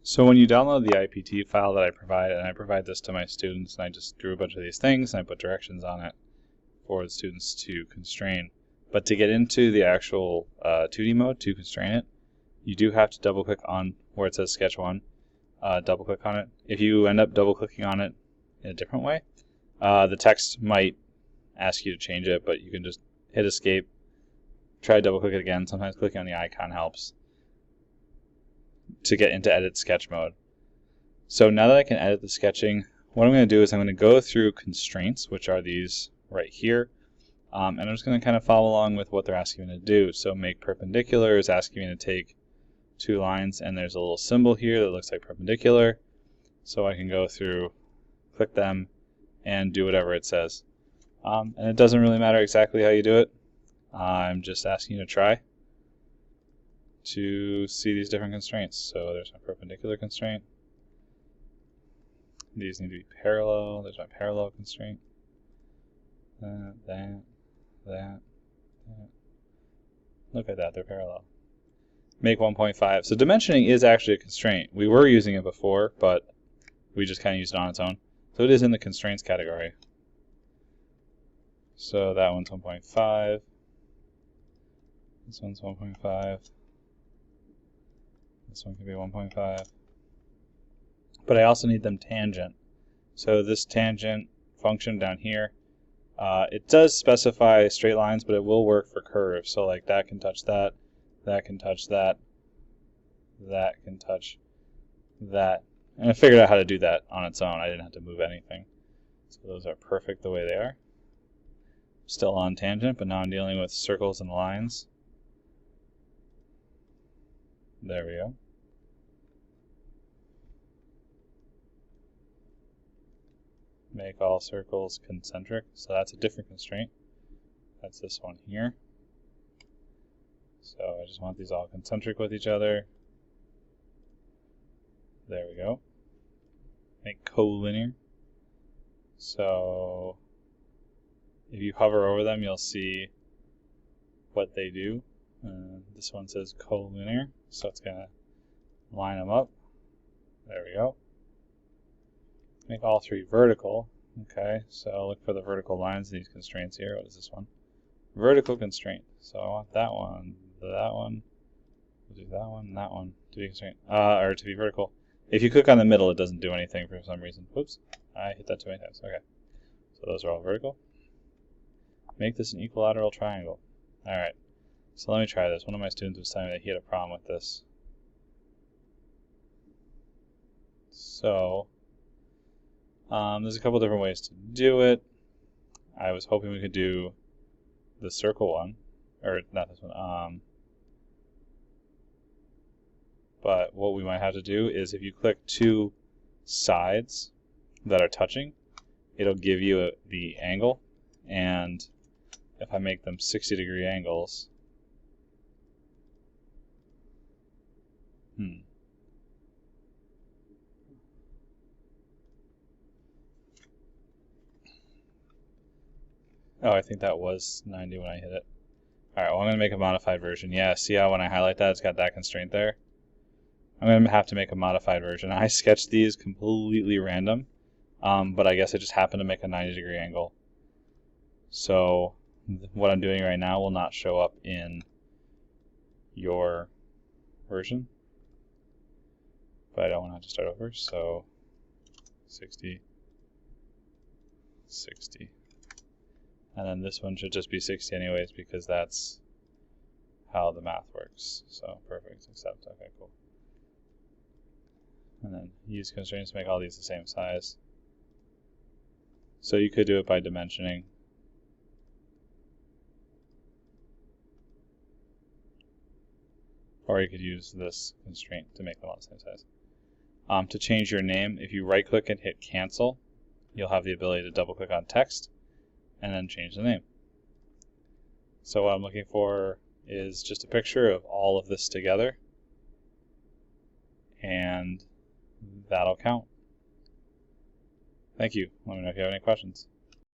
So when you download the IPT file that I provide, and I provide this to my students, and I just drew a bunch of these things, and I put directions on it for the students to constrain. But to get into the actual 2D mode, to constrain it, you do have to double click on where it says Sketch 1, double click on it. If you end up double clicking on it in a different way, the text might ask you to change it, but you can just hit escape, try to double click it again. Sometimes clicking on the icon helps to get into edit sketch mode. So now that I can edit the sketching, what I'm going to do is I'm going to go through constraints, which are these right here, and I'm just going to kind of follow along with what they're asking me to do. So make perpendicular is asking me to take two lines, and there's a little symbol here that looks like perpendicular, so I can go through, click them, and do whatever it says. And it doesn't really matter exactly how you do it. I'm just asking you to try to see these different constraints. So there's my perpendicular constraint. These need to be parallel. There's my parallel constraint. That. Look at that, they're parallel. Make 1.5. So dimensioning is actually a constraint. We were using it before, but we just kind of used it on its own. So it is in the constraints category. So that one's 1.5. This one's 1.5. This one can be 1.5. But I also need them tangent. So this tangent function down here, it does specify straight lines, but it will work for curves. So like that can touch that, that can touch that, that can touch that. And I figured out how to do that on its own. I didn't have to move anything. So those are perfect the way they are. Still on tangent, but now I'm dealing with circles and lines. There we go. Make all circles concentric. So that's a different constraint. That's this one here. So I just want these all concentric with each other. There we go. Make collinear. So if you hover over them, you'll see what they do. This one says collinear, so it's going to line them up. There we go. Make all three vertical. Okay, so look for the vertical lines in these constraints here. What is this one? Vertical constraint. So I want that one, we'll do that one, and that one to be constraint, or to be vertical. If you click on the middle, it doesn't do anything for some reason. Whoops, I hit that too many times. Okay, so those are all vertical. Make this an equilateral triangle. All right, so let me try this. One of my students was telling me that he had a problem with this. So there's a couple different ways to do it. I was hoping we could do the circle one, or not this one. But what we might have to do is if you click two sides that are touching, it'll give you the angle. And if I make them 60-degree angles, Oh, I think that was 90 when I hit it. Alright, well I'm going to make a modified version. Yeah, see how when I highlight that, it's got that constraint there? I'm going to have to make a modified version. I sketched these completely random, but I guess I just happened to make a 90-degree angle. So what I'm doing right now will not show up in your version. But I don't want to have to start over, so 60, 60. And then this one should just be 60 anyways because that's how the math works. So perfect, accept, okay, cool. And then use constraints to make all these the same size. So you could do it by dimensioning. Or you could use this constraint to make them all the same size. To change your name, if you right click and hit cancel, you'll have the ability to double click on text and then change the name. So what I'm looking for is just a picture of all of this together, and that'll count. Thank you. Let me know if you have any questions.